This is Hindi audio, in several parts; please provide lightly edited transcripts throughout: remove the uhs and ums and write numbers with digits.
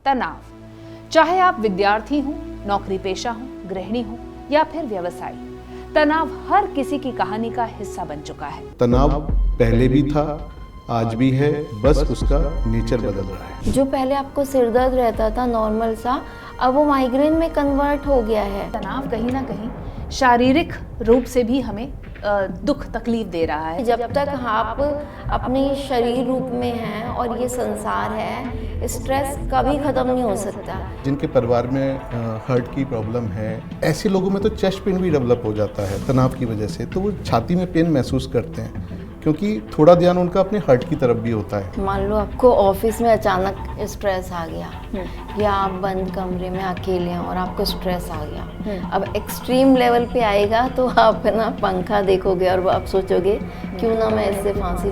तनाव, चाहे आप विद्यार्थी हो, नौकरी पेशा हो, गृहिणी हो या फिर व्यवसायी, तनाव हर किसी की कहानी का हिस्सा बन चुका है। तनाव पहले भी था, आज भी है, बस उसका नेचर बदल रहा है। जो पहले आपको सिर दर्द रहता था नॉर्मल सा, अब वो माइग्रेन में कन्वर्ट हो गया है। तनाव कहीं ना कहीं शारीरिक रूप से भी हमें दुख तकलीफ दे रहा है। जब तक आप अपने शरीर रूप में हैं और ये संसार है, स्ट्रेस कभी खत्म नहीं हो सकता। जिनके परिवार में हार्ट की प्रॉब्लम है, ऐसे लोगों में तो चेस्ट पेन भी डेवलप हो जाता है तनाव की वजह से। तो वो छाती में पेन महसूस करते हैं क्योंकि थोड़ा ध्यान उनका अपने हार्ट की तरफ भी होता है। मान लो आपको ऑफिस में अचानक स्ट्रेस आ गया या आप बंद कमरे में अकेले हैं और आपको स्ट्रेस आ गया, अब एक्सट्रीम लेवल पे आएगा तो आप ना पंखा देखोगे और आप सोचोगे क्यों ना मैं इससे फांसी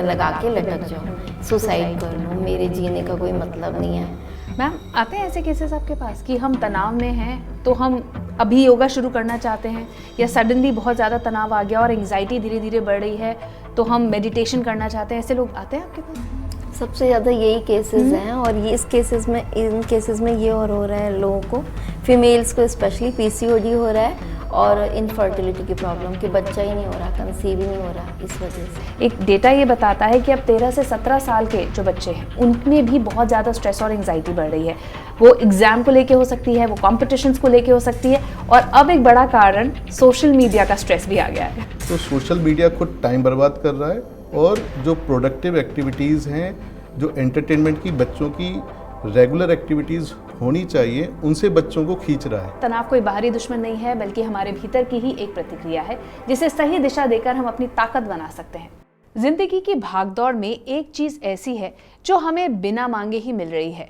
लगा के लटक जाऊँ, सुसाइड कर लूँ, मेरे जीने का कोई मतलब नहीं है। मैम, आते हैं ऐसे केसेस आपके पास कि हम तनाव में हैं तो हम अभी योगा शुरू करना चाहते हैं, या सडनली बहुत ज़्यादा तनाव आ गया और एंग्जाइटी धीरे धीरे बढ़ रही है तो हम मेडिटेशन करना चाहते हैं, ऐसे लोग आते हैं आपके पास? सबसे ज़्यादा यही केसेस हैं और ये इन केसेस में ये और हो रहा है लोगों को, फीमेल्स को स्पेशली पीसीओडी हो रहा है और इनफर्टिलिटी की प्रॉब्लम कि बच्चा ही नहीं हो रहा, कंसीव ही नहीं हो रहा, इस वजह से। एक डेटा ये बताता है कि अब 13 से 17 साल के जो बच्चे हैं उनमें भी बहुत ज़्यादा स्ट्रेस और एंग्जाइटी बढ़ रही है। वो एग्जाम को लेके हो सकती है, वो कॉम्पिटिशन्स को लेके हो सकती है, और अब एक बड़ा कारण सोशल मीडिया का स्ट्रेस भी आ गया है। तो सोशल मीडिया खुद टाइम बर्बाद कर रहा है और जो प्रोडक्टिव एक्टिविटीज़ हैं, जो एंटरटेनमेंट की बच्चों की रेगुलर एक्टिविटीज़ होनी चाहिए, उनसे बच्चों को खींच रहा है। तनाव कोई बाहरी दुश्मन नहीं है, बल्कि हमारे भीतर की ही एक प्रतिक्रिया है जिसे सही दिशा देकर हम अपनी ताकत बना सकते हैं। जिंदगी की भागदौड़ में एक चीज ऐसी है जो हमें बिना मांगे ही मिल रही है।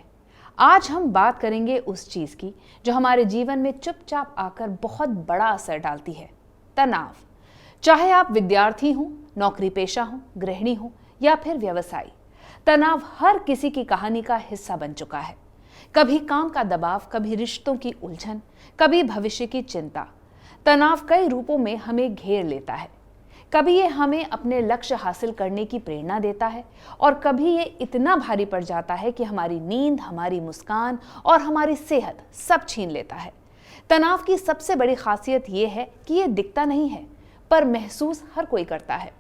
आज हम बात करेंगे उस चीज की जो हमारे जीवन में चुपचाप आकर बहुत बड़ा असर डालती है, तनाव। चाहे आप विद्यार्थी हो, नौकरी पेशा हो, गृहिणी हो या फिर व्यवसायी, तनाव हर किसी की कहानी का हिस्सा बन चुका है। कभी काम का दबाव, कभी रिश्तों की उलझन, कभी भविष्य की चिंता। तनाव कई रूपों में हमें घेर लेता है। कभी ये हमें अपने लक्ष्य हासिल करने की प्रेरणा देता है और कभी ये इतना भारी पड़ जाता है कि हमारी नींद, हमारी मुस्कान और हमारी सेहत सब छीन लेता है। तनाव की सबसे बड़ी खासियत ये है कि ये दिखता नहीं है, पर महसूस हर कोई करता है।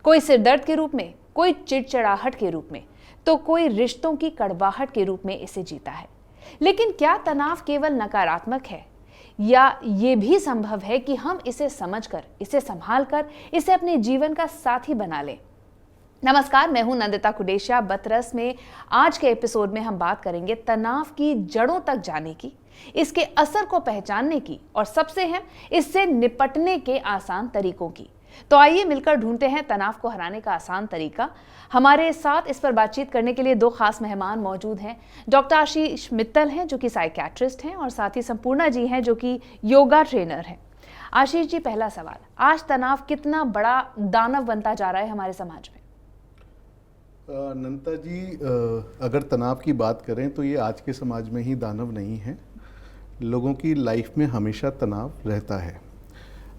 कोई सिरदर्द के रूप में, कोई चिड़चिड़ाहट के रूप में, तो कोई रिश्तों की कड़वाहट के रूप में इसे जीता है। लेकिन क्या तनाव केवल नकारात्मक है, या ये भी संभव है कि हम इसे समझकर, इसे संभालकर, इसे अपने जीवन का साथी बना लें? नमस्कार, मैं हूं नंदिता कुडेशिया। बतरस में आज के एपिसोड में हम बात करेंगे तनाव की जड़ों तक जाने की, इसके असर को पहचानने की और सबसे अहम, इससे निपटने के आसान तरीकों की। तो आइए मिलकर ढूंढते हैं तनाव को हराने का आसान तरीका। हमारे साथ इस पर बातचीत करने के लिए दो खास मेहमान मौजूद हैं। डॉक्टर आशीष मित्तल हैं जो कि साइकियाट्रिस्ट हैं, और साथ ही संपूर्णा जी हैं जो कि योगा ट्रेनर हैं। आशीष जी, पहला सवाल, आज तनाव कितना बड़ा दानव बनता जा रहा है हमारे समाज में? नंदिता जी, अगर तनाव की बात करें तो ये आज के समाज में ही दानव नहीं है। लोगों की लाइफ में हमेशा तनाव रहता है।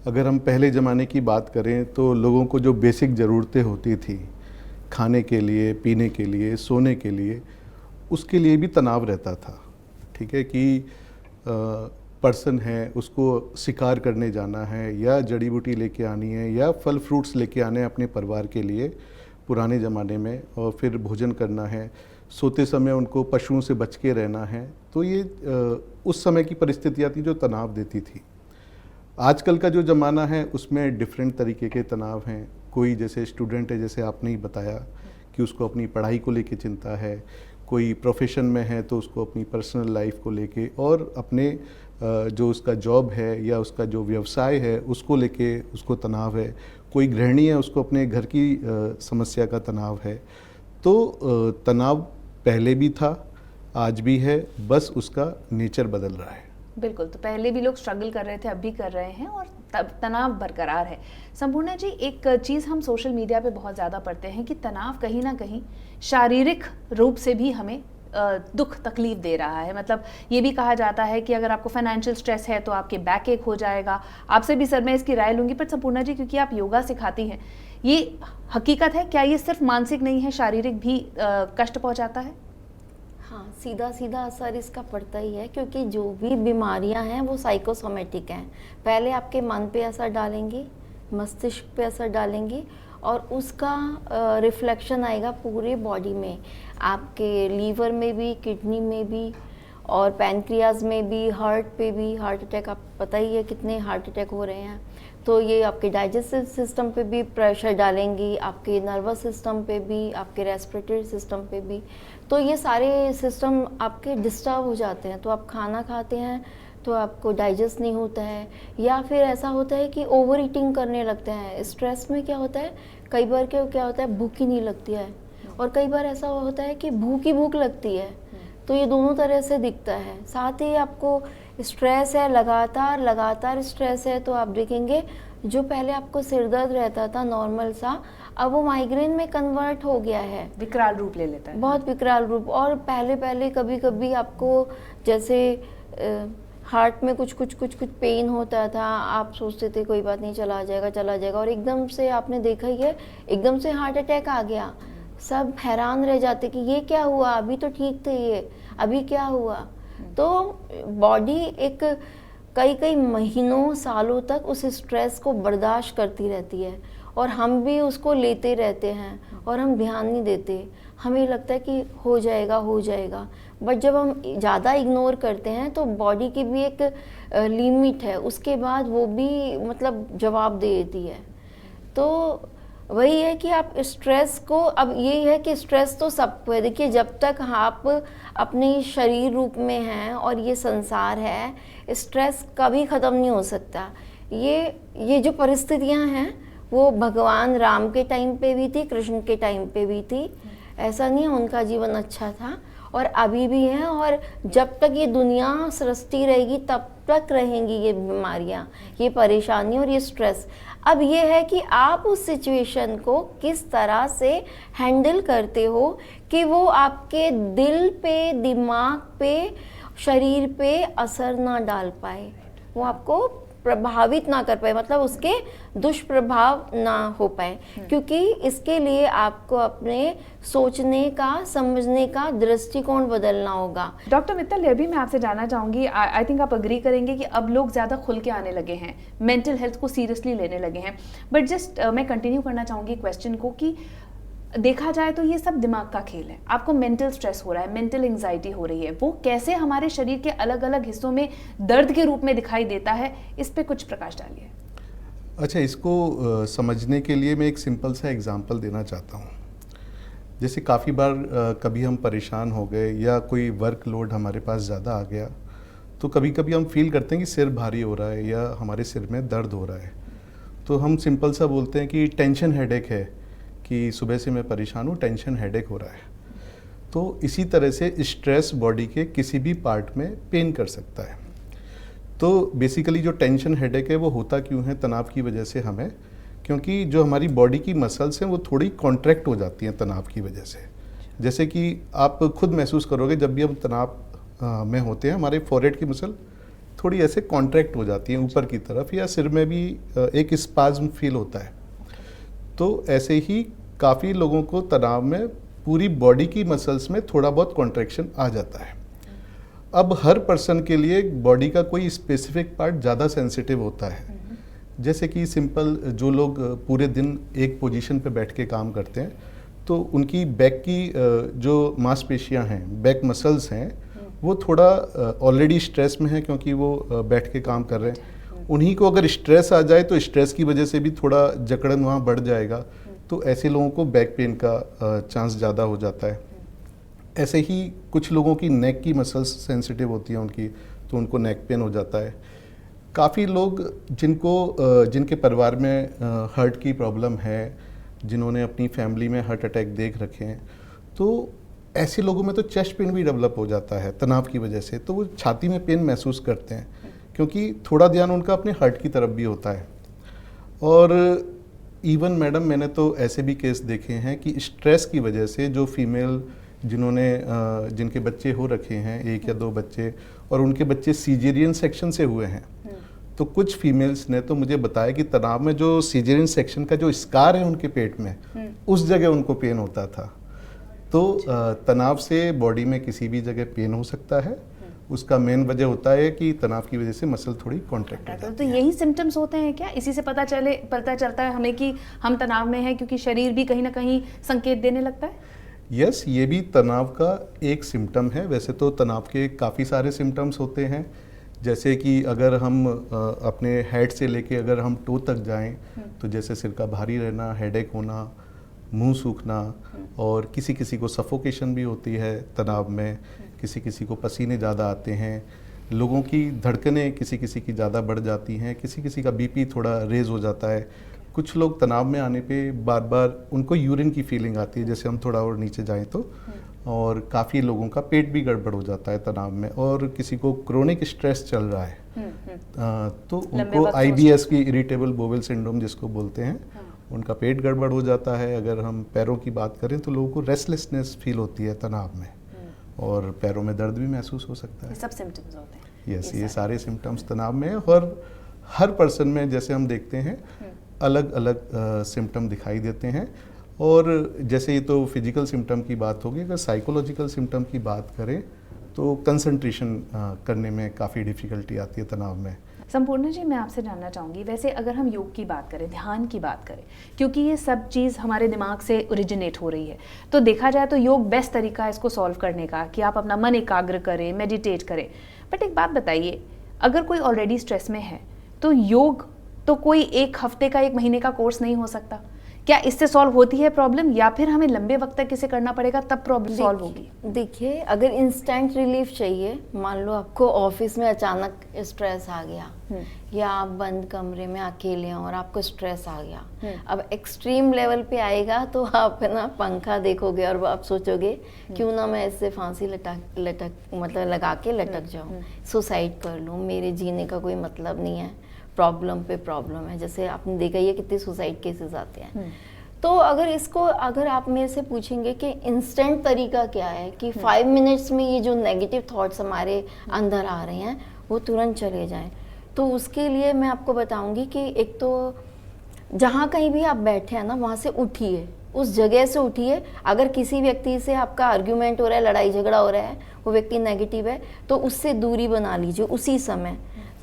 अगर हम पहले ज़माने की बात करें तो लोगों को जो बेसिक ज़रूरतें होती थी, खाने के लिए, पीने के लिए, सोने के लिए, उसके लिए भी तनाव रहता था। ठीक है कि पर्सन है, उसको शिकार करने जाना है या जड़ी बूटी लेके आनी है या फल फ्रूट्स लेके आने हैं अपने परिवार के लिए पुराने ज़माने में, और फिर भोजन करना है, सोते समय उनको पशुओं से बच के रहना है। तो ये उस समय की परिस्थितियाँ थी जो तनाव देती थी। आजकल का जो ज़माना है उसमें डिफरेंट तरीके के तनाव हैं। कोई जैसे स्टूडेंट है, जैसे आपने ही बताया कि उसको अपनी पढ़ाई को लेके चिंता है, कोई प्रोफेशन में है तो उसको अपनी पर्सनल लाइफ को लेके, और अपने जो उसका जॉब है या उसका जो व्यवसाय है उसको लेके उसको तनाव है। कोई गृहिणी है, उसको अपने घर की समस्या का तनाव है। तो तनाव पहले भी था, आज भी है, बस उसका नेचर बदल रहा है। बिल्कुल, तो पहले भी लोग स्ट्रगल कर रहे थे, अब भी कर रहे हैं, और तनाव बरकरार है। संपूर्णा जी, एक चीज़ हम सोशल मीडिया पे बहुत ज़्यादा पढ़ते हैं कि तनाव कहीं ना कहीं शारीरिक रूप से भी हमें दुख तकलीफ दे रहा है। मतलब ये भी कहा जाता है कि अगर आपको फाइनेंशियल स्ट्रेस है तो आपके बैक एक हो जाएगा। आपसे भी सर मैं इसकी राय लूँगी, पर संपूर्णा जी, क्योंकि आप योगा सिखाती हैं, ये हकीकत है क्या? ये सिर्फ मानसिक नहीं है, शारीरिक भी कष्ट पहुँचाता है? हाँ, सीधा सीधा असर इसका पड़ता ही है, क्योंकि जो भी बीमारियां हैं वो साइकोसोमेटिक हैं। पहले आपके मन पे असर डालेंगी, मस्तिष्क पे असर डालेंगी, और उसका रिफ्लेक्शन आएगा पूरे बॉडी में, आपके लीवर में भी, किडनी में भी, और पैनक्रियाज में भी, हार्ट पे भी। हार्ट अटैक, आप पता ही है कितने हार्ट अटैक हो रहे हैं। तो ये आपके डाइजेस्टिव सिस्टम पे भी प्रेशर डालेंगी, आपके नर्वस सिस्टम पे भी, आपके रेस्पिरेटरी सिस्टम पे भी। तो ये सारे सिस्टम आपके डिस्टर्ब हो जाते हैं। तो आप खाना खाते हैं तो आपको डाइजेस्ट नहीं होता है, या फिर ऐसा होता है कि ओवर ईटिंग करने लगते हैं। स्ट्रेस में क्या होता है, कई बार क्या होता है, भूख ही नहीं लगती है, और कई बार ऐसा होता है कि भूख ही भूख लगती है। तो ये दोनों तरह से दिखता है। साथ ही आपको स्ट्रेस है, लगातार स्ट्रेस है, तो आप देखेंगे जो पहले आपको सिर दर्द रहता था नॉर्मल सा, अब वो माइग्रेन में कन्वर्ट हो गया है, विकराल रूप ले लेता है, बहुत विकराल रूप। और पहले कभी आपको जैसे हार्ट में कुछ पेन होता था, आप सोचते थे कोई बात नहीं, चला जाएगा, और एकदम से आपने देखा ही है, एकदम से हार्ट अटैक आ गया। सब हैरान रह जाते कि ये क्या हुआ, अभी तो ठीक थे ये, अभी क्या हुआ। तो बॉडी एक कई महीनों सालों तक उस स्ट्रेस को बर्दाश्त करती रहती है, और हम भी उसको लेते रहते हैं, और हम ध्यान नहीं देते। हमें लगता है कि हो जाएगा, बट जब हम ज़्यादा इग्नोर करते हैं तो बॉडी की भी एक लिमिट है, उसके बाद वो भी मतलब जवाब दे देती है। तो वही है कि आप स्ट्रेस को, अब ये है कि स्ट्रेस तो सबको है। देखिए, जब तक आप अपने शरीर रूप में हैं और ये संसार है, स्ट्रेस कभी ख़त्म नहीं हो सकता। ये जो परिस्थितियां हैं वो भगवान राम के टाइम पे भी थी, कृष्ण के टाइम पे भी थी। ऐसा नहीं है उनका जीवन अच्छा था, और अभी भी है, और जब तक ये दुनिया सृष्टि रहेगी तब तक रहेंगी ये बीमारियां, ये परेशानी और ये स्ट्रेस। अब ये है कि आप उस सिचुएशन को किस तरह से हैंडल करते हो कि वो आपके दिल पे, दिमाग पे, शरीर पे असर ना डाल पाए, वो आपको प्रभावित ना कर पाए, मतलब उसके दुष्प्रभाव ना हो पाए। क्योंकि इसके लिए आपको अपने सोचने का, समझने का दृष्टिकोण बदलना होगा। डॉक्टर मित्तल, ये भी मैं आपसे जानना चाहूँगी, आई थिंक आप अग्री करेंगे कि अब लोग ज़्यादा खुल के आने लगे हैं, मेंटल हेल्थ को सीरियसली लेने लगे हैं। बट जस्ट मैं कंटिन्यू करना चाहूँगी क्वेश्चन को कि देखा जाए तो ये सब दिमाग का खेल है। आपको मेंटल स्ट्रेस हो रहा है, मेंटल एंजाइटी हो रही है, वो कैसे हमारे शरीर के अलग अलग हिस्सों में दर्द के रूप में दिखाई देता है, इस पे कुछ प्रकाश डालिए। अच्छा, इसको समझने के लिए मैं एक सिंपल सा एग्जांपल देना चाहता हूँ। जैसे काफ़ी बार कभी हम परेशान हो गए या कोई वर्कलोड हमारे पास ज़्यादा आ गया, तो कभी कभी हम फील करते हैं कि सिर भारी हो रहा है या हमारे सिर में दर्द हो रहा है। तो हम सिंपल सा बोलते हैं कि टेंशन हेडेक है, कि सुबह से मैं परेशान हूँ, टेंशन हेडेक हो रहा है। तो इसी तरह से स्ट्रेस बॉडी के किसी भी पार्ट में पेन कर सकता है। तो बेसिकली जो टेंशन हेडेक है वो होता क्यों है, तनाव की वजह से हमें, क्योंकि जो हमारी बॉडी की मसल्स हैं वो थोड़ी कॉन्ट्रैक्ट हो जाती हैं तनाव की वजह से। जैसे कि आप खुद महसूस करोगे, जब भी हम तनाव में होते हैं हमारे फोरहेड की मसल थोड़ी ऐसे कॉन्ट्रैक्ट हो जाती हैं ऊपर की तरफ, या सिर में भी एक स्पाज्म फील होता है। तो ऐसे ही काफ़ी लोगों को तनाव में पूरी बॉडी की मसल्स में थोड़ा बहुत कॉन्ट्रैक्शन आ जाता है। अब हर पर्सन के लिए बॉडी का कोई स्पेसिफिक पार्ट ज़्यादा सेंसिटिव होता है। जैसे कि सिंपल, जो लोग पूरे दिन एक पोजीशन पे बैठ के काम करते हैं, तो उनकी बैक की जो मांसपेशियां हैं, बैक मसल्स हैं, वो थोड़ा ऑलरेडी स्ट्रेस में है क्योंकि वो बैठ के काम कर रहे हैं। उन्हीं को अगर स्ट्रेस आ जाए तो स्ट्रेस की वजह से भी थोड़ा जकड़न वहाँ बढ़ जाएगा, तो ऐसे लोगों को बैक पेन का चांस ज़्यादा हो जाता है। ऐसे ही कुछ लोगों की नेक की मसल्स सेंसिटिव होती हैं उनकी, तो उनको नेक पेन हो जाता है। काफ़ी लोग जिनके परिवार में हार्ट की प्रॉब्लम है, जिन्होंने अपनी फैमिली में हार्ट अटैक देख रखे हैं, तो ऐसे लोगों में तो चेस्ट पेन भी डेवलप हो जाता है तनाव की वजह से। तो वो छाती में पेन महसूस करते हैं क्योंकि थोड़ा ध्यान उनका अपने हार्ट की तरफ भी होता है। और इवन मैडम, मैंने तो ऐसे भी केस देखे हैं कि स्ट्रेस की वजह से जो फीमेल जिनके बच्चे हो रखे हैं, 1 या 2 बच्चे, और उनके बच्चे सीजेरियन सेक्शन से हुए हैं, तो कुछ फीमेल्स ने तो मुझे बताया कि तनाव में जो सीजेरियन सेक्शन का जो स्कार है उनके पेट में, उस जगह उनको पेन होता था। तो तनाव से बॉडी में किसी भी जगह पेन हो सकता है। उसका मेन वजह होता है कि तनाव की वजह से मसल थोड़ी कॉन्ट्रैक्ट हो जाती है। तो यही सिम्टम्स होते हैं क्या? इसी से पता चलता है हमें कि हम तनाव में हैं, क्योंकि शरीर भी कहीं ना कहीं संकेत देने लगता है? यस, ये भी तनाव का एक सिम्टम है। वैसे तो तनाव के काफ़ी सारे सिम्टम्स होते हैं, जैसे कि अगर हम अपने हेड से लेके अगर हम टो तक जाएं तो जैसे सिर का भारी रहना, हेडेक होना, मुंह सूखना, और किसी किसी को सफोकेशन भी होती है तनाव में, किसी किसी को पसीने ज़्यादा आते हैं, लोगों की धड़कनें किसी किसी की ज़्यादा बढ़ जाती हैं, किसी किसी का बीपी थोड़ा रेज हो जाता है। कुछ लोग तनाव में आने पे बार बार उनको यूरिन की फीलिंग आती है, जैसे हम थोड़ा और नीचे जाएं तो, और काफ़ी लोगों का पेट भी गड़बड़ हो जाता है तनाव में, और किसी को क्रोनिक स्ट्रेस चल रहा है तो उनको IBS की इरिटेबल बोवेल सिंड्रोम जिसको बोलते हैं, उनका पेट गड़बड़ हो जाता है। अगर हम पैरों की बात करें तो लोगों को रेस्टलेसनेस फील होती है तनाव में, और पैरों में दर्द भी महसूस हो सकता है। ये सब सिम्टम्स होते हैं। यस, ये सारे सिम्टम्स तनाव में है, और हर पर्सन में जैसे हम देखते हैं अलग अलग सिम्टम दिखाई देते हैं। और जैसे ये तो फिजिकल सिम्टम की बात होगी, अगर साइकोलॉजिकल सिम्टम की बात करें तो कंसंट्रेशन करने में काफ़ी डिफ़िकल्टी आती है तनाव में। संपूर्ण जी, मैं आपसे जानना चाहूँगी, वैसे अगर हम योग की बात करें, ध्यान की बात करें, क्योंकि ये सब चीज़ हमारे दिमाग से ओरिजिनेट हो रही है, तो देखा जाए तो योग बेस्ट तरीका है इसको सॉल्व करने का, कि आप अपना मन एकाग्र करें, मेडिटेट करें। बट एक बात बताइए, अगर कोई ऑलरेडी स्ट्रेस में है तो योग तो कोई एक हफ्ते का, एक महीने का कोर्स नहीं हो सकता। क्या इससे सॉल्व होती है प्रॉब्लम, या फिर हमें लंबे वक्त तक इसे करना पड़ेगा तब प्रॉब्लम सॉल्व होगी? देखिए, अगर इंस्टेंट रिलीफ चाहिए, मान लो आपको ऑफिस में अचानक स्ट्रेस आ गया, या आप बंद कमरे में अकेले हैं और आपको स्ट्रेस आ गया, अब एक्सट्रीम लेवल पे आएगा तो आप ना पंखा देखोगे और आप सोचोगे क्यों ना मैं इससे फांसी मतलब लगा के लटक जाऊं, सुसाइड कर लूं, मेरे जीने का कोई मतलब नहीं है, प्रॉब्लम पे प्रॉब्लम है। जैसे आपने देखा ही है कितने सुसाइड केसेस आते हैं। तो अगर आप मेरे से पूछेंगे कि इंस्टेंट तरीका क्या है कि 5 मिनट्स में ये जो नेगेटिव थॉट्स हमारे अंदर आ रहे हैं वो तुरंत चले जाएं, तो उसके लिए मैं आपको बताऊंगी कि एक तो जहाँ कहीं भी आप बैठे हैं ना, वहाँ से उठिए, उस जगह से उठिए। अगर किसी व्यक्ति से आपका आर्ग्यूमेंट हो रहा है, लड़ाई झगड़ा हो रहा है, वो व्यक्ति नेगेटिव है, तो उससे दूरी बना लीजिए उसी समय।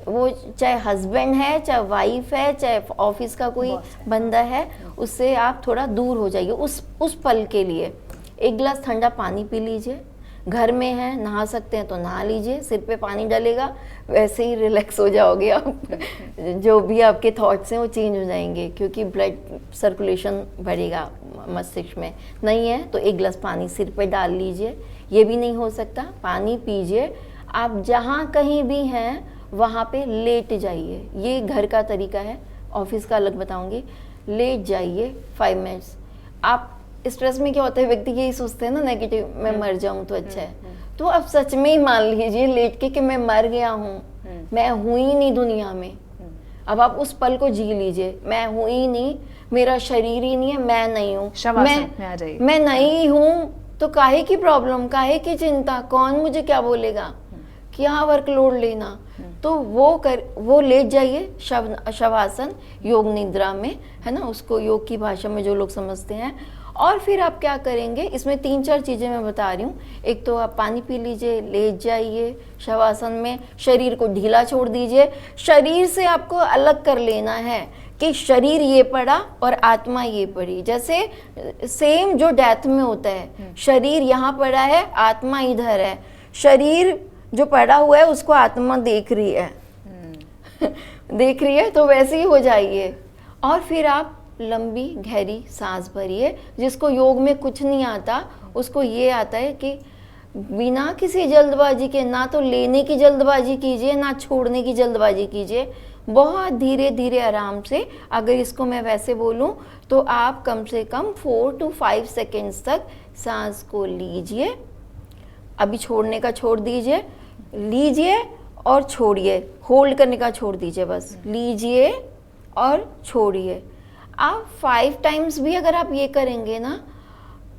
वो चाहे हस्बैंड है, चाहे वाइफ है, चाहे ऑफिस का कोई बंदा है, उससे आप थोड़ा दूर हो जाइए उस पल के लिए। एक गिलास ठंडा पानी पी लीजिए, घर में है नहा सकते हैं तो नहा लीजिए, सिर पे पानी डलेगा, वैसे ही रिलैक्स हो जाओगे आप। जो भी आपके थॉट्स हैं वो चेंज हो जाएंगे, क्योंकि ब्लड सर्कुलेशन बढ़ेगा मस्तिष्क में। नहीं है तो एक गिलास पानी सिर पे डाल लीजिए। ये भी नहीं हो सकता, पानी पीजिए। आप जहाँ कहीं भी हैं वहाँ पे लेट जाइए, ये घर का तरीका है, ऑफिस का अलग बताऊंगी। लेट जाइए 5 मिनट्स। आप स्ट्रेस में क्या होता है, व्यक्ति यही सोचते हैं ना नेगेटिव, मैं मर जाऊं तो अच्छा है, तो आप सच में ही मान लीजिए लेट के कि मैं मर गया हूँ, मैं हूँ ही नहीं दुनिया में। अब आप उस पल को जी लीजिए, मैं हूँ ही नहीं, मेरा शरीर ही नहीं है, मैं नहीं हूँ, मैं नहीं हूँ, तो काहे की प्रॉब्लम, काहे की चिंता, कौन मुझे क्या बोलेगा, क्या वर्कलोड लेना। तो वो लेट जाइए शवासन, योग निद्रा में, है ना, उसको योग की भाषा में जो लोग समझते हैं। और फिर आप क्या करेंगे, इसमें 3-4 चीज़ें मैं बता रही हूँ। एक तो आप पानी पी लीजिए, लेट जाइए शवासन में, शरीर को ढीला छोड़ दीजिए। शरीर से आपको अलग कर लेना है कि शरीर ये पड़ा और आत्मा ये पड़ी। जैसे सेम जो डेथ में होता है, शरीर यहाँ पड़ा है, आत्मा इधर है, शरीर जो पड़ा हुआ है उसको आत्मा देख रही है देख रही है, तो वैसे ही हो जाइए। और फिर आप लंबी गहरी सांस भरिए। जिसको योग में कुछ नहीं आता, उसको ये आता है कि बिना किसी जल्दबाजी के, ना तो लेने की जल्दबाजी कीजिए ना छोड़ने की जल्दबाजी कीजिए, बहुत धीरे धीरे आराम से। अगर इसको मैं वैसे बोलूं तो आप कम से कम 4 to 5 सेकेंड्स तक सांस को लीजिए, अभी छोड़ने का छोड़ दीजिए, लीजिए और छोड़िए, होल्ड करने का छोड़ दीजिए, बस लीजिए और छोड़िए। आप 5 टाइम्स भी अगर आप ये करेंगे ना,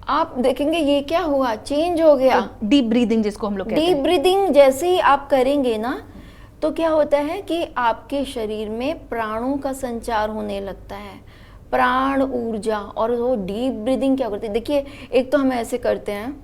आप देखेंगे ये क्या हुआ, चेंज हो गया। डीप ब्रीदिंग जिसको हम लोग कहते हैं, डीप ब्रीदिंग जैसे ही आप करेंगे ना, तो क्या होता है कि आपके शरीर में प्राणों का संचार होने लगता है। प्राण ऊर्जा। और वो डीप ब्रीदिंग क्या करती है, देखिए एक तो हम ऐसे करते हैं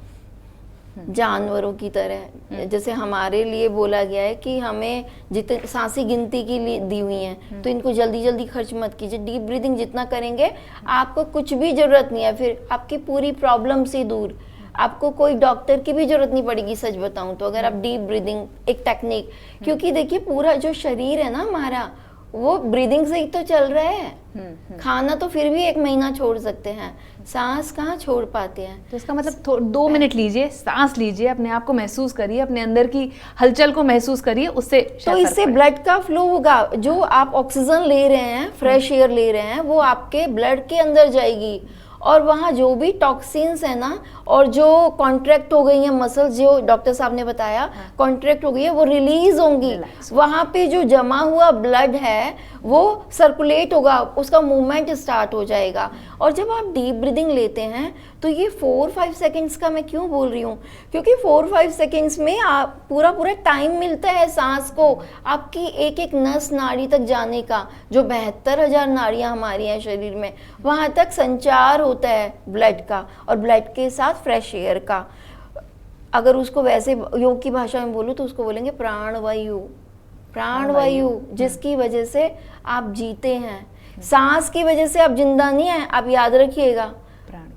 जानवरों की तरह, जैसे हमारे लिए बोला गया है कि हमें जितने सांसें गिनती की दी हुई हैं, तो इनको जल्दी जल्दी खर्च मत कीजिए। डीप ब्रीदिंग जितना करेंगे आपको कुछ भी जरूरत नहीं है, फिर आपकी पूरी प्रॉब्लम से दूर, आपको कोई डॉक्टर की भी जरूरत नहीं पड़ेगी सच बताऊं तो, अगर आप डीप ब्रीदिंग एक टेक्निक, क्योंकि देखिए पूरा जो शरीर है ना हमारा, वो ब्रीदिंग से ही तो चल रहा है। खाना तो फिर भी 1 महीना छोड़ सकते हैं, सांस कहाँ छोड़ पाते हैं। तो इसका मतलब 2 मिनट लीजिए, सांस लीजिए, अपने आप को महसूस करिए, अपने अंदर की हलचल को महसूस करिए, उससे तो इससे ब्लड का फ्लो होगा, जो आप ऑक्सीजन ले रहे हैं, फ्रेश एयर ले रहे हैं, वो आपके ब्लड के अंदर जाएगी, और वहाँ जो भी टॉक्सिन्स है ना, और जो कॉन्ट्रैक्ट हो गई है मसल्स, जो डॉक्टर साहब ने बताया कॉन्ट्रैक्ट हो गई है, वो रिलीज होंगी। वहाँ पे जो जमा हुआ ब्लड है वो सर्कुलेट होगा, उसका मूवमेंट स्टार्ट हो जाएगा। और जब आप डीप ब्रीदिंग लेते हैं तो ये 4-5 सेकेंड्स का मैं क्यों बोल रही हूँ, क्योंकि 4-5 सेकेंड्स में आप पूरा टाइम मिलता है सांस को आपकी एक एक नस नाड़ी तक जाने का। जो 72,000 नाड़ियाँ हमारी हैं शरीर में, वहाँ तक संचार होता है ब्लड का, और ब्लड के साथ फ्रेश एयर का। अगर उसको वैसे योग की भाषा में बोलूँ तो उसको बोलेंगे प्राणवायु। प्राणवायु जिसकी वजह से आप जीते हैं, सांस की वजह से आप जिंदा नहीं है, आप याद रखिएगा।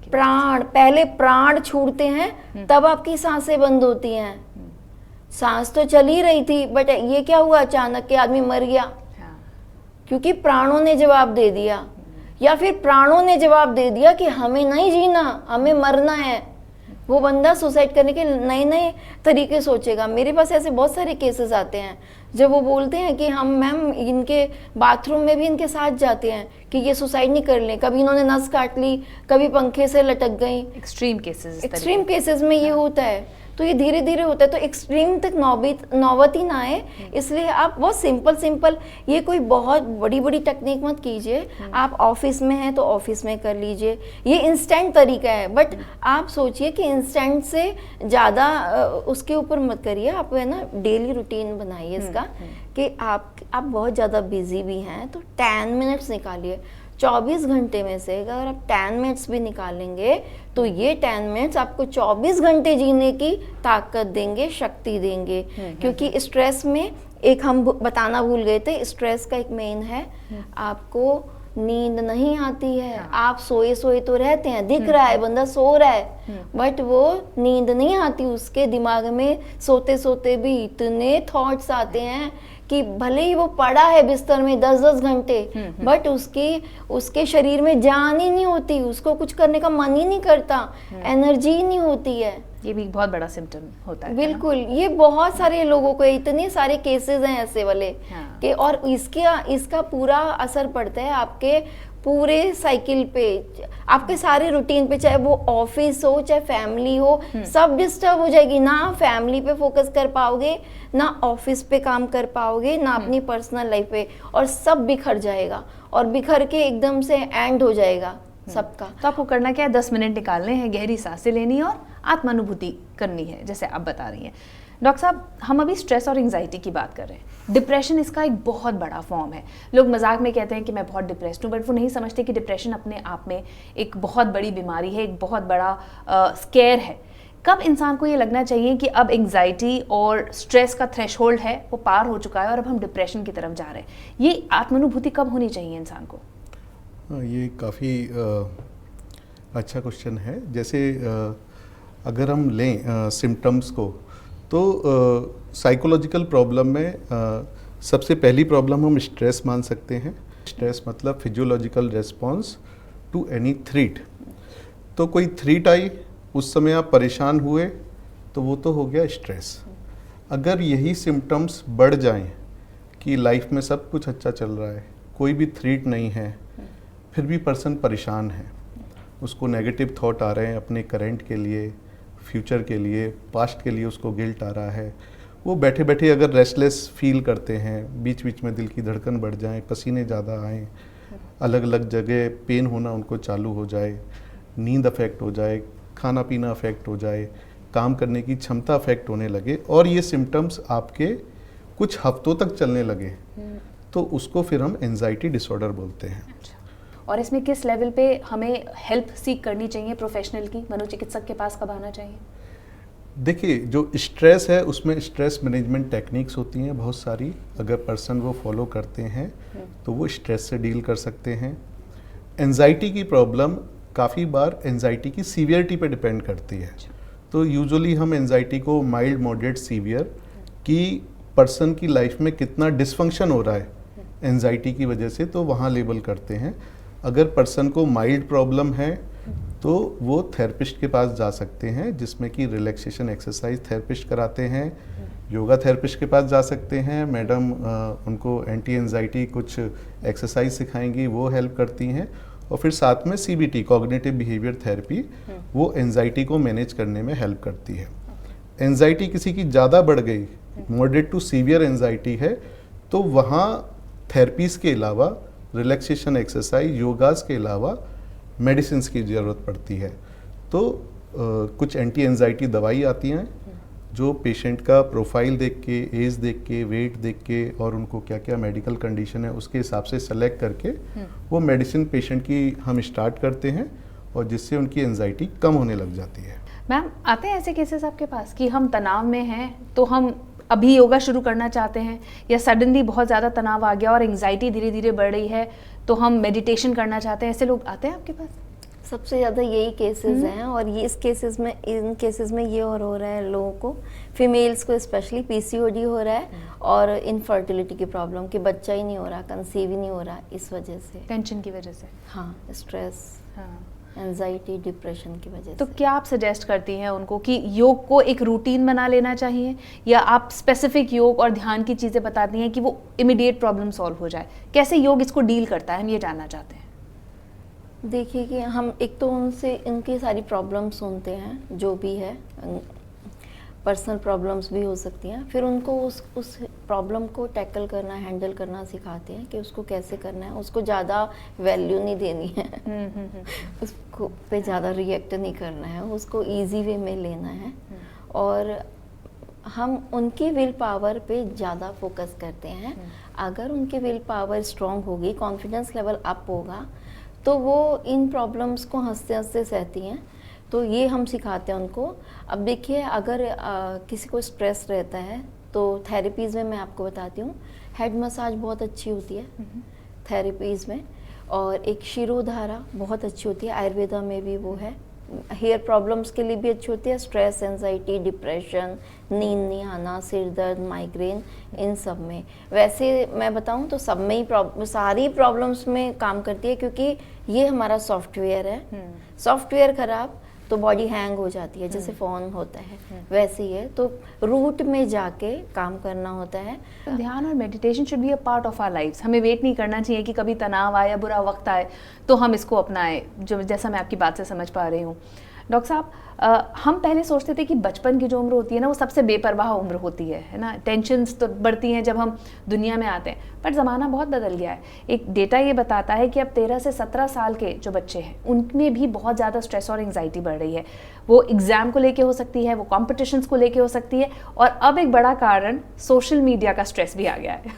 प्राण, पहले प्राण छूटते हैं तब आपकी सांसें बंद होती हैं। सांस तो चल ही रही थी, बट ये क्या हुआ, अचानक के आदमी मर गया, क्योंकि प्राणों ने जवाब दे दिया, या फिर प्राणों ने जवाब दे दिया कि हमें नहीं जीना, हमें मरना है। वो बंदा सुसाइड करने के नए नए तरीके सोचेगा। मेरे पास ऐसे बहुत सारे केसेस आते हैं जब वो बोलते हैं कि हम मैम इनके बाथरूम में भी इनके साथ जाते हैं कि ये सुसाइड नहीं कर लें, कभी इन्होंने नस काट ली, कभी पंखे से लटक गई। एक्सट्रीम केसेस में ये होता है। तो ये धीरे धीरे होता है, तो एक्सट्रीम तक नौबत ही ना आए, इसलिए आप बहुत सिंपल, ये कोई बहुत बड़ी बड़ी टेक्निक मत कीजिए। आप ऑफिस में हैं तो ऑफिस में कर लीजिए, ये इंस्टेंट तरीका है, बट आप सोचिए कि इंस्टेंट से ज़्यादा उसके ऊपर मत करिए। आप है ना डेली रूटीन बनाइए इसका, कि आप बहुत ज़्यादा बिजी भी हैं तो 10 मिनट्स निकालिए। 24 घंटे में से अगर आप 10 मिनट्स भी निकालेंगे तो ये 10 मिनट्स आपको 24 घंटे जीने की ताकत देंगे, शक्ति देंगे। क्योंकि स्ट्रेस में एक हम बताना भूल गए थे, स्ट्रेस का एक मेन है, आपको नींद नहीं आती है। आप सोए सोए तो रहते हैं, दिख रहा है बंदा सो रहा है, बट वो नींद नहीं आती, उसके दिमाग में सोते सोते भी इतने थॉट्स आते हैं कि भले ही वो पड़ा है बिस्तर में 10-10 घंटे, बट उसके शरीर में जान ही नहीं होती, उसको कुछ करने का मन ही नहीं करता, एनर्जी ही नहीं होती है। ये भी बहुत बड़ा सिम्टम होता है। बिल्कुल, ये बहुत सारे लोगों को, इतने सारे केसेस हैं ऐसे वाले कि, और इसका पूरा असर पड़ता है आपके पूरे साइकिल पे, आपके सारे रूटीन पे, चाहे वो ऑफिस हो चाहे फैमिली हो, सब डिस्टर्ब हो जाएगी। ना फैमिली पे फोकस कर पाओगे, ना ऑफिस पे काम कर पाओगे, ना अपनी पर्सनल लाइफ पे, और सब बिखर जाएगा, और बिखर के एकदम से एंड हो जाएगा सबका। तो आपको करना क्या है, 10 मिनट निकालने हैं, गहरी सांसें लेनी और आत्मानुभूति करनी है, जैसे आप बता रही हैं। डॉक्टर साहब, हम अभी स्ट्रेस और एंजाइटी की बात कर रहे हैं। डिप्रेशन इसका एक बहुत बड़ा फॉर्म है। लोग मजाक में कहते हैं कि मैं बहुत डिप्रेस्ड हूँ, बट वो नहीं समझते कि डिप्रेशन अपने आप में एक बहुत बड़ी बीमारी है, एक बहुत बड़ा स्केयर है। कब इंसान को ये लगना चाहिए कि अब एंजाइटी और स्ट्रेस का थ्रेशोल्ड है वो पार हो चुका है और अब हम डिप्रेशन की तरफ जा रहे हैं? ये आत्मानुभूति कब होनी चाहिए इंसान को? ये काफ़ी अच्छा क्वेश्चन है। जैसे अगर हम लें सिम्टम्स को, तो साइकोलॉजिकल प्रॉब्लम में सबसे पहली प्रॉब्लम हम स्ट्रेस मान सकते हैं। स्ट्रेस मतलब physiological response to any threat. तो कोई थ्रेट आई, उस समय आप परेशान हुए, तो वो तो हो गया स्ट्रेस। अगर यही सिम्टम्स बढ़ जाएं कि लाइफ में सब कुछ अच्छा चल रहा है, कोई भी थ्रेट नहीं है, फिर भी पर्सन परेशान है, उसको नेगेटिव थॉट आ रहे हैं अपने करंट के लिए, फ्यूचर के लिए, पास्ट के लिए, उसको गिल्ट आ रहा है, वो बैठे बैठे अगर रेस्टलेस फील करते हैं, बीच बीच में दिल की धड़कन बढ़ जाए, पसीने ज़्यादा आएँ, अलग अलग जगह पेन होना उनको चालू हो जाए, नींद अफेक्ट हो जाए, खाना पीना अफेक्ट हो जाए, काम करने की क्षमता अफेक्ट होने लगे, और ये सिम्टम्स आपके कुछ हफ्तों तक चलने लगे, तो उसको फिर हम एंजाइटी डिसऑर्डर बोलते हैं। और इसमें किस लेवल पे हमें हेल्प सीख करनी चाहिए प्रोफेशनल की, मनोचिकित्सक के पास कब आना चाहिए? देखिए, जो स्ट्रेस है उसमें स्ट्रेस मैनेजमेंट टेक्निक्स होती हैं बहुत सारी। अगर पर्सन वो फॉलो करते हैं तो वो स्ट्रेस से डील कर सकते हैं। एंजाइटी की प्रॉब्लम काफ़ी बार एंजाइटी की सीवियरिटी पे डिपेंड करती है। तो यूजुअली हम एंजाइटी को माइल्ड, मॉडरेट, सीवियर की पर्सन की लाइफ में कितना डिसफंक्शन हो रहा है एंजाइटी की वजह से, तो वहाँ लेबल करते हैं। अगर पर्सन को माइल्ड प्रॉब्लम है तो वो थेरेपिस्ट के पास जा सकते हैं, जिसमें कि रिलैक्सेशन एक्सरसाइज थेरेपिस्ट कराते हैं। योगा थेरेपिस्ट के पास जा सकते हैं, मैडम उनको एंटी एंजाइटी कुछ एक्सरसाइज सिखाएंगी, वो हेल्प करती हैं। और फिर साथ में CBT, कॉग्निटिव बिहेवियर थेरेपी, वो एंजाइटी को मैनेज करने में हेल्प करती है। एंजाइटी किसी की ज़्यादा बढ़ गई, मॉडरेट टू सीवियर एंजाइटी है, तो वहाँ थेरेपीज़ के अलावा, रिलैक्सेशन एक्सरसाइज, योगास के अलावा मेडिसिन की ज़रूरत पड़ती है। तो कुछ एंटी एंजाइटी दवाई आती हैं जो पेशेंट का प्रोफाइल देख के, एज देख के, वेट देख के और उनको क्या क्या मेडिकल कंडीशन है उसके हिसाब से सेलेक्ट करके वो मेडिसिन पेशेंट की हम स्टार्ट करते हैं, और जिससे उनकी एंजाइटी कम होने लग जाती है। मैम, आते हैं ऐसे केसेस आपके पास कि हम तनाव में हैं तो हम अभी योगा शुरू करना चाहते हैं, या सडनली बहुत ज़्यादा तनाव आ गया और एंजाइटी धीरे धीरे बढ़ रही है तो हम मेडिटेशन करना चाहते हैं, ऐसे लोग आते हैं आपके पास? सबसे ज़्यादा यही केसेस हैं, और ये इन केसेस में ये और हो रहा है लोगों को, फीमेल्स को स्पेशली PCOD हो रहा है, और इनफर्टिलिटी की प्रॉब्लम कि बच्चा ही नहीं हो रहा, कंसीव ही नहीं हो रहा, इस वजह से, टेंशन की वजह से। हाँ, स्ट्रेस, हाँ, एंजाइटी, डिप्रेशन की वजह तो से। क्या आप सजेस्ट करती हैं उनको कि योग को एक रूटीन बना लेना चाहिए, या आप स्पेसिफिक योग और ध्यान की चीज़ें बताती हैं कि वो इमीडिएट प्रॉब्लम सॉल्व हो जाए? कैसे योग इसको डील करता है, हम ये जानना चाहते हैं। देखिए कि हम एक तो उनसे इनकी सारी प्रॉब्लम्स सुनते हैं, जो भी है, पर्सनल प्रॉब्लम्स भी हो सकती हैं, फिर उनको उस प्रॉब्लम को टैकल करना, हैंडल करना सिखाते हैं कि उसको कैसे करना है। उसको ज़्यादा वैल्यू नहीं देनी है, उसको पे ज़्यादा रिएक्ट नहीं करना है, उसको इजी वे में लेना है, और हम उनकी विल पावर पे ज़्यादा फोकस करते हैं। अगर उनकी विल पावर स्ट्रॉन्ग होगी, कॉन्फिडेंस लेवल अप होगा, तो वो इन प्रॉब्लम्स को हंसते हंसते सहती हैं। तो ये हम सिखाते हैं उनको। अब देखिए, अगर किसी को स्ट्रेस रहता है तो थेरेपीज़ में मैं आपको बताती हूँ, हेड मसाज बहुत अच्छी होती है थेरेपीज़ में, और एक शिरोधारा बहुत अच्छी होती है, आयुर्वेदा में भी वो है। हेयर प्रॉब्लम्स के लिए भी अच्छी होती है, स्ट्रेस, एंजाइटी, डिप्रेशन, नींद नहीं आना, सिर दर्द, माइग्रेन, इन सब में। वैसे मैं बताऊं तो सब में ही सारी प्रॉब्लम्स में काम करती है, क्योंकि ये हमारा सॉफ्टवेयर है। सॉफ्टवेयर खराब तो बॉडी हैंग हो जाती है, जैसे फ़ोन होता है वैसे ही है। तो रूट में जाके काम करना होता है। ध्यान और meditation should be a part of our lifes. हमें वेट नहीं करना चाहिए कि कभी तनाव आए या बुरा वक्त आए तो हम इसको अपनाएं, जो जैसा मैं आपकी बात से समझ पा रही हूँ। डॉक्टर साहब, हम पहले सोचते थे कि बचपन की जो उम्र होती है ना, वो सबसे बेपरवाह उम्र होती है ना। टेंशन्स तो बढ़ती हैं जब हम दुनिया में आते हैं, पर ज़माना बहुत बदल गया है। एक डेटा ये बताता है कि अब 13 से 17 साल के जो बच्चे हैं उनमें भी बहुत ज़्यादा स्ट्रेस और एंजाइटी बढ़ रही है। वो एग्ज़ाम को लेके हो सकती है, वो कॉम्पिटिशन्स को लेके हो सकती है, और अब एक बड़ा कारण सोशल मीडिया का स्ट्रेस भी आ गया है।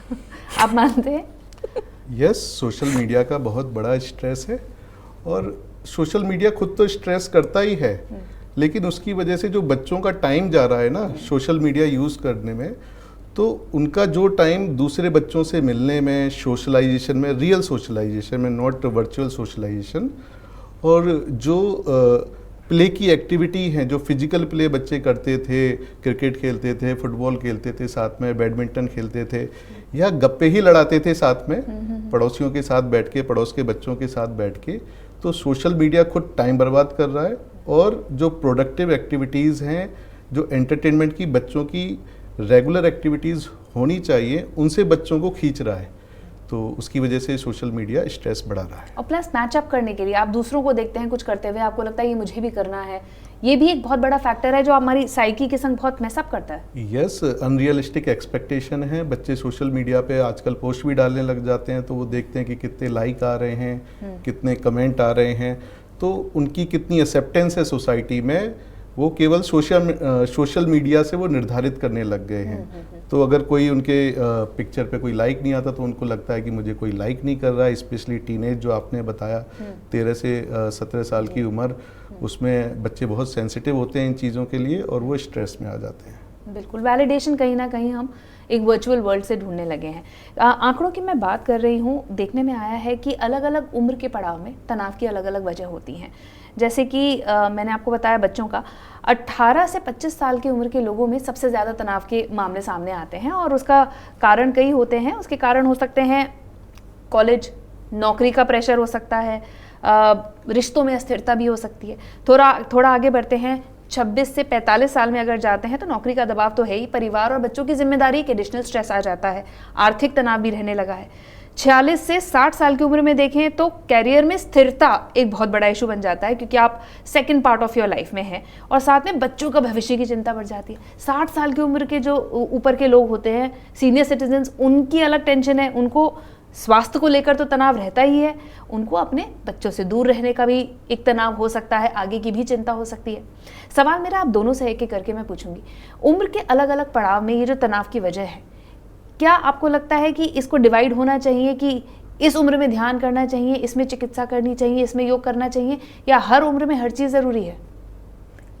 आप मानते हैं? यस, सोशल मीडिया का बहुत बड़ा स्ट्रेस है, और सोशल मीडिया खुद तो स्ट्रेस करता ही है, लेकिन उसकी वजह से जो बच्चों का टाइम जा रहा है ना सोशल मीडिया यूज़ करने में, तो उनका जो टाइम दूसरे बच्चों से मिलने में, सोशलाइजेशन में, रियल सोशलाइजेशन में, नॉट वर्चुअल सोशलाइजेशन, और जो प्ले की एक्टिविटी हैं, जो फिजिकल प्ले बच्चे करते थे, क्रिकेट खेलते थे, फुटबॉल खेलते थे साथ में, बैडमिंटन खेलते थे, या गप्पे ही लड़ाते थे साथ में पड़ोसियों के साथ बैठ के, पड़ोस के बच्चों के साथ बैठ के। तो सोशल मीडिया खुद टाइम बर्बाद कर रहा है, और जो प्रोडक्टिव एक्टिविटीज़ हैं, जो एंटरटेनमेंट की बच्चों की रेगुलर एक्टिविटीज़ होनी चाहिए, उनसे बच्चों को खींच रहा है। तो उसकी वजह से सोशल मीडिया स्ट्रेस बढ़ा रहा है। और प्लस मैचअप करने के लिए आप दूसरों को देखते हैं कुछ करते हुए, आपको लगता है ये मुझे भी करना है। ये भी एक बहुत बड़ा फैक्टर है जो हमारी साइकी के संग बहुत मैसअप करता है। यस, अनरियलिस्टिक एक्सपेक्टेशन है। बच्चे सोशल मीडिया पे आजकल पोस्ट भी डालने लग जाते हैं, तो वो देखते हैं कि कितने लाइक आ रहे हैं, कितने कमेंट आ रहे हैं, तो उनकी कितनी एक्सेप्टेंस है सोसाइटी में, वो केवल सोशल मीडिया से वो निर्धारित करने लग गए हैं। तो अगर कोई उनके पिक्चर पे कोई लाइक नहीं आता तो उनको लगता है कि मुझे कोई लाइक नहीं कर रहा है। स्पेशली टीनेज जो आपने बताया 13 से 17 साल की उम्र, उसमें बच्चे बहुत सेंसिटिव होते हैं इन चीज़ों के लिए और वो स्ट्रेस में आ जाते हैं। बिल्कुल, वैलिडेशन कहीं ना कहीं हम एक वर्चुअल वर्ल्ड से ढूंढने लगे हैं। आंकड़ों की मैं बात कर रही हूँ, देखने में आया है कि अलग अलग उम्र के पड़ाव में तनाव की अलग अलग वजह होती हैं। जैसे कि मैंने आपको बताया बच्चों का 18 से 25 साल की उम्र के लोगों में सबसे ज़्यादा तनाव के मामले सामने आते हैं और उसका कारण कई होते हैं। उसके कारण हो सकते हैं कॉलेज, नौकरी का प्रेशर हो सकता है, रिश्तों में अस्थिरता भी हो सकती है। थोड़ा आगे बढ़ते हैं, 26 से 45 साल में अगर जाते हैं तो नौकरी का दबाव तो है ही, परिवार और बच्चों की जिम्मेदारी के एडिशनल स्ट्रेस आ जाता है, आर्थिक तनाव भी रहने लगा है। 46 से 60 साल की उम्र में देखें तो कैरियर में स्थिरता एक बहुत बड़ा इशू बन जाता है, क्योंकि आप second part of your life में हैं और साथ में बच्चों का भविष्य की चिंता बढ़ जाती है। 60 साल की उम्र के जो ऊपर के लोग होते हैं, सीनियर सिटीजन्स, उनकी अलग टेंशन है, उनको स्वास्थ्य को लेकर तो तनाव रहता ही है, उनको अपने बच्चों से दूर रहने का भी एक तनाव हो सकता है, आगे की भी चिंता हो सकती है। सवाल मेरा आप दोनों से एक एक करके मैं पूछूंगी, उम्र के अलग अलग पड़ाव में ये जो तनाव की वजह है, क्या आपको लगता है कि इसको डिवाइड होना चाहिए कि इस उम्र में ध्यान करना चाहिए, इसमें चिकित्सा करनी चाहिए, इसमें योग करना चाहिए, या हर उम्र में हर चीज़ ज़रूरी है?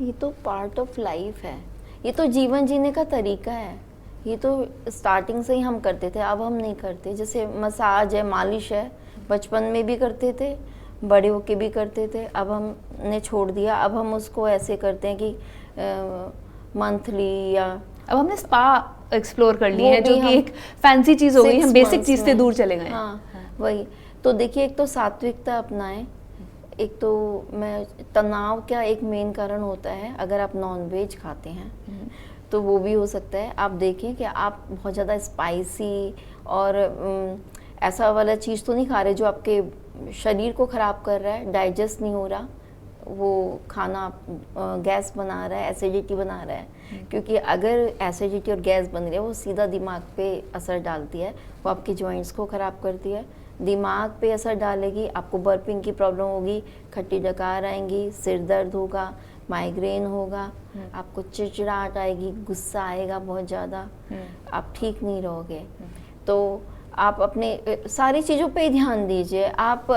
ये तो पार्ट ऑफ लाइफ है, ये तो जीवन जीने का तरीका है। ये तो स्टार्टिंग से ही हम करते थे, अब हम नहीं करते। जैसे मसाज है, मालिश है, बचपन में भी करते थे, बड़े होके भी करते थे, अब हमने छोड़ दिया। अब हम उसको ऐसे करते हैं कि मंथली, या अब हमने स्पा एक्सप्लोर कर ली है, जो कि एक फैंसी चीज़ हो गई, हम बेसिक चीज़ से दूर चले गए। हाँ, वही तो देखिए, एक तो सात्विकता अपनाएं। एक तो मैं तनाव क्या एक मेन कारण होता है, अगर आप नॉन वेज खाते हैं तो वो भी हो सकता है। आप देखें कि आप बहुत ज़्यादा स्पाइसी और ऐसा वाला चीज़ तो नहीं खा रहे जो आपके शरीर को ख़राब कर रहा है, डाइजेस्ट नहीं हो रहा वो खाना, गैस बना रहा है, एसिडिटी बना रहा है। क्योंकि अगर एसिडिटी और गैस बन रही है, वो सीधा दिमाग पे असर डालती है, वो आपके जॉइंट्स को ख़राब करती है, दिमाग पे असर डालेगी, आपको बर्पिंग की प्रॉब्लम होगी, खट्टी डकार आएंगी, सिर दर्द होगा, माइग्रेन होगा, आपको चिड़चिड़ाहट आएगी, गुस्सा आएगा बहुत ज़्यादा, आप ठीक नहीं रहोगे। तो आप अपने सारी चीज़ों पे ध्यान दीजिए। आप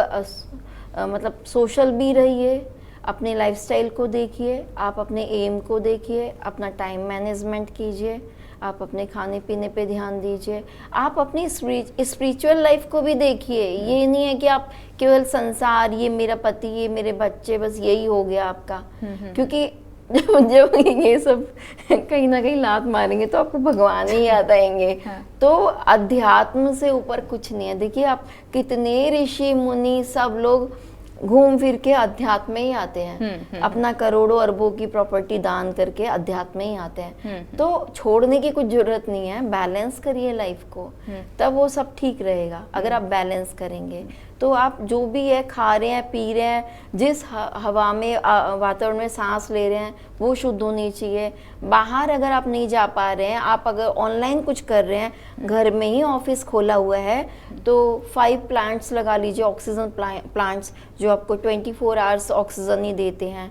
मतलब सोशल भी रहिए, अपने लाइफस्टाइल को देखिए, आप अपने एम को देखिए, अपना टाइम मैनेजमेंट कीजिए, आप अपने खाने पीने पे ध्यान दीजिए, आप अपनी स्पिरिचुअल लाइफ को भी देखिए। ये नहीं है कि आप केवल संसार, ये मेरा पति, ये मेरे बच्चे, बस यही हो गया आपका। क्योंकि जब ये सब कहीं ना कहीं लात मारेंगे तो आपको भगवान ही याद आएंगे। तो अध्यात्म से ऊपर कुछ नहीं है। देखिए, आप कितने ऋषि मुनि सब लोग घूम फिर के अध्यात्म में ही आते हैं, अपना करोड़ों अरबों की प्रॉपर्टी दान करके अध्यात्म में ही आते हैं। तो छोड़ने की कुछ जरूरत नहीं है, बैलेंस करिए लाइफ को, तब वो सब ठीक रहेगा। अगर आप बैलेंस करेंगे तो आप जो भी है खा रहे हैं, पी रहे हैं, जिस हवा में वातावरण में सांस ले रहे हैं वो शुद्ध होनी चाहिए। बाहर अगर आप नहीं जा पा रहे हैं, आप अगर ऑनलाइन कुछ कर रहे हैं, घर में ही ऑफिस खोला हुआ है, तो 5 प्लांट्स लगा लीजिए, ऑक्सीजन प्लांट्स, जो आपको 24 आवर्स ऑक्सीजन ही देते हैं।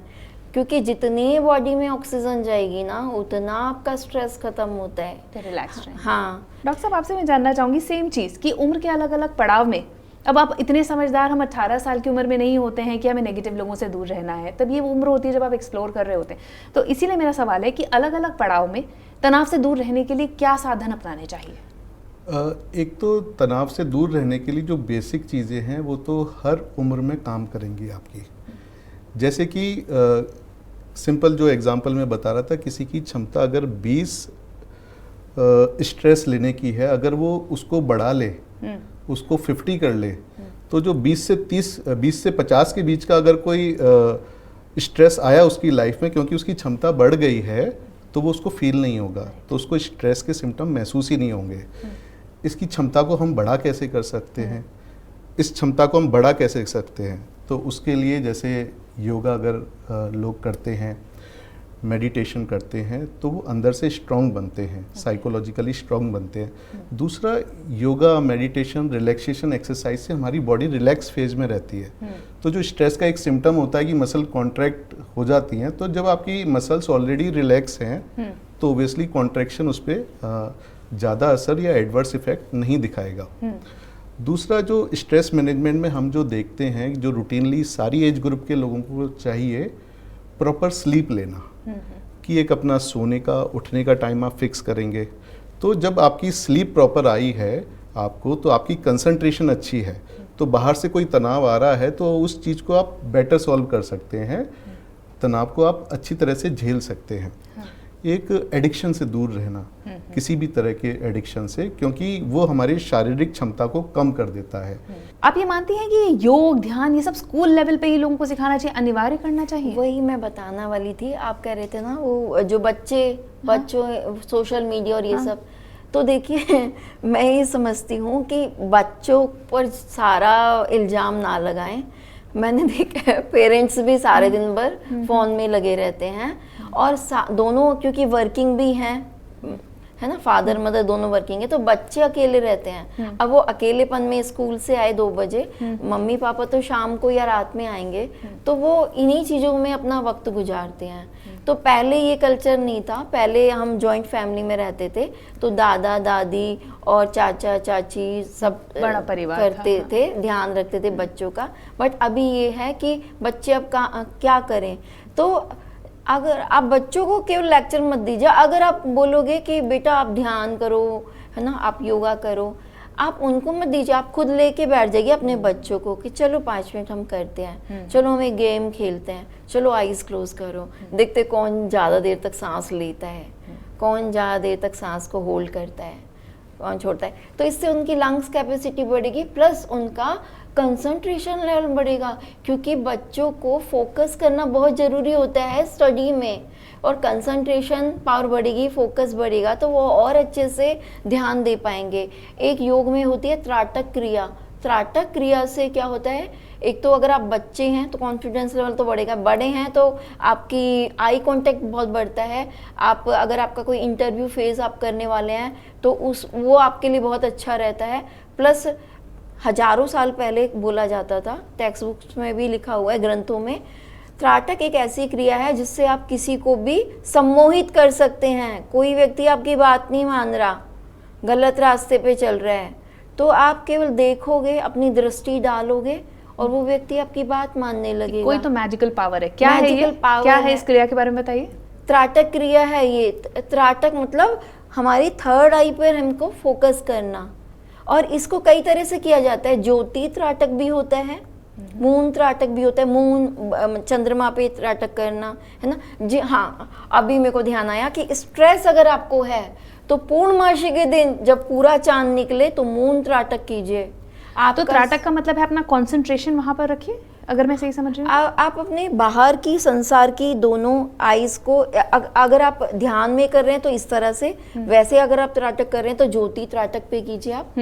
क्योंकि जितनी बॉडी में ऑक्सीजन जाएगी ना, उतना आपका स्ट्रेस खत्म होता है, रिलैक्स। हाँ। डॉक्टर साहब, आपसे मैं जानना चाहूँगी सेम चीज़ कि उम्र के अलग अलग पड़ाव में, अब आप इतने समझदार, हम 18 साल की उम्र में नहीं होते हैं कि हमें नेगेटिव लोगों से दूर रहना है, तब ये वो उम्र होती है जब आप एक्सप्लोर कर रहे होते हैं। तो इसीलिए मेरा सवाल है कि अलग अलग पड़ाव में तनाव से दूर रहने के लिए क्या साधन अपनाने चाहिए? एक तो तनाव से दूर रहने के लिए जो बेसिक चीज़ें हैं वो तो हर उम्र में काम करेंगी आपकी। जैसे कि सिंपल जो एग्जांपल मैं बता रहा था, किसी की क्षमता अगर 20 स्ट्रेस लेने की है, अगर वो उसको बढ़ा ले, उसको 50 कर ले, तो जो 20 से 50 के बीच का अगर कोई स्ट्रेस आया उसकी लाइफ में, क्योंकि उसकी क्षमता बढ़ गई है, तो वो उसको फील नहीं होगा, तो उसको स्ट्रेस के सिम्टम महसूस ही नहीं होंगे। इसकी क्षमता को हम बड़ा कैसे कर सकते हैं, इस क्षमता को हम बड़ा कैसे कर सकते हैं? तो उसके लिए जैसे योगा अगर लोग करते हैं, मेडिटेशन करते हैं तो वो अंदर से स्ट्रांग बनते हैं, साइकोलॉजिकली स्ट्रांग बनते हैं। दूसरा, योगा, मेडिटेशन, रिलैक्सेशन एक्सरसाइज से हमारी बॉडी रिलैक्स फेज में रहती है। तो जो स्ट्रेस का एक सिम्टम होता है कि मसल कॉन्ट्रैक्ट हो जाती हैं, तो जब आपकी मसल्स ऑलरेडी रिलैक्स हैं तो ओबियसली कॉन्ट्रैक्शन उस पर ज़्यादा असर या एडवर्स इफेक्ट नहीं दिखाएगा। दूसरा, जो स्ट्रेस मैनेजमेंट में हम जो देखते हैं, जो रूटीनली सारी एज ग्रुप के लोगों को चाहिए, प्रॉपर स्लीप लेना, कि एक अपना सोने का उठने का टाइम आप फिक्स करेंगे। तो जब आपकी स्लीप प्रॉपर आई है आपको, तो आपकी कंसंट्रेशन अच्छी है, तो बाहर से कोई तनाव आ रहा है तो उस चीज़ को आप बेटर सॉल्व कर सकते हैं, तनाव को आप अच्छी तरह से झेल सकते हैं। एक एडिक्शन से दूर रहना, किसी भी तरह के एडिक्शन से, क्योंकि वो हमारी शारीरिक क्षमता को कम कर देता है। आप ये मानती हैं कि योग, ध्यान, ये सब स्कूल लेवल पे ही लोगों को सिखाना चाहिए, अनिवार्य करना चाहिए? वही मैं बताना वाली थी, आप कह रहे थे ना वो जो बच्चों सोशल मीडिया और ये सब, तो देखिए मैं ये समझती हूँ कि बच्चों पर सारा इल्ज़ाम ना लगाएं। मैंने देखा है पेरेंट्स भी सारे दिन भर फ़ोन में लगे रहते हैं, और दोनों क्योंकि वर्किंग भी हैं, है ना, फादर मदर दोनों वर्किंग है, तो बच्चे अकेले रहते हैं। अब वो अकेलेपन में स्कूल से आए 2 बजे, मम्मी पापा तो शाम को या रात में आएंगे, तो वो इन्हीं चीज़ों में अपना वक्त गुजारते हैं। तो पहले ये कल्चर नहीं था, पहले हम जॉइंट फैमिली में रहते थे, तो दादा दादी और चाचा चाची सब बड़ा परिवार करते थे, ध्यान रखते थे बच्चों का। बट अभी ये है कि बच्चे अब क्या करें। तो अगर आप बच्चों को केवल लेक्चर मत दीजिए, अगर आप बोलोगे कि बेटा आप ध्यान करो, है ना, आप योगा करो, आप उनको मत दीजिए, आप खुद लेके बैठ जाइए अपने बच्चों को कि चलो 5 मिनट हम करते हैं, चलो हम एक गेम खेलते हैं, चलो आईज क्लोज करो, देखते कौन ज़्यादा देर तक सांस लेता है, कौन ज़्यादा देर तक सांस को होल्ड करता है, कौन छोड़ता है। तो इससे उनकी लंग्स कैपेसिटी बढ़ेगी, प्लस उनका कंसंट्रेशन लेवल बढ़ेगा, क्योंकि बच्चों को फोकस करना बहुत ज़रूरी होता है स्टडी में, और कंसंट्रेशन पावर बढ़ेगी, फोकस बढ़ेगा, तो वो और अच्छे से ध्यान दे पाएंगे। एक योग में होती है त्राटक क्रिया। त्राटक क्रिया से क्या होता है, एक तो अगर आप बच्चे हैं तो कॉन्फिडेंस लेवल तो बढ़ेगा, बड़े हैं तो आपकी आई कांटेक्ट बहुत बढ़ता है। आप अगर आपका कोई इंटरव्यू फेज आप करने वाले हैं तो वो आपके लिए बहुत अच्छा रहता है। प्लस हजारों साल पहले बोला जाता था, टेक्स्ट बुक्स में भी लिखा हुआ है, ग्रंथों में, त्राटक एक ऐसी क्रिया है जिससे आप किसी को भी सम्मोहित कर सकते हैं। कोई व्यक्ति आपकी बात नहीं मान रहा, गलत रास्ते पे चल रहा है, तो आप केवल देखोगे, अपनी दृष्टि डालोगे और वो व्यक्ति आपकी बात मानने लगेगा। कोई तो मैजिकल पावर है। क्या है ये? क्या है इस क्रिया के बारे में बताइए। त्राटक क्रिया है ये। त्राटक मतलब हमारी थर्ड आई पर हमको फोकस करना, और इसको कई तरह से किया जाता है। ज्योति त्राटक भी होता है, मून त्राटक भी होता है, मून चंद्रमा पे त्राटक करना, है ना जी। हाँ, अभी मेरे को ध्यान आया कि स्ट्रेस अगर आपको है तो पूर्णमासी के दिन जब पूरा चांद निकले तो मून त्राटक कीजिए। तो त्राटक का मतलब है अपना कंसंट्रेशन वहां पर रखिए, अगर मैं सही समझ रही हूँ। आप अपने बाहर की, संसार की दोनों आईज को, अगर आप ध्यान में कर रहे हैं तो इस तरह से, वैसे अगर आप त्राटक कर रहे हैं तो ज्योति त्राटक पे कीजिए, आप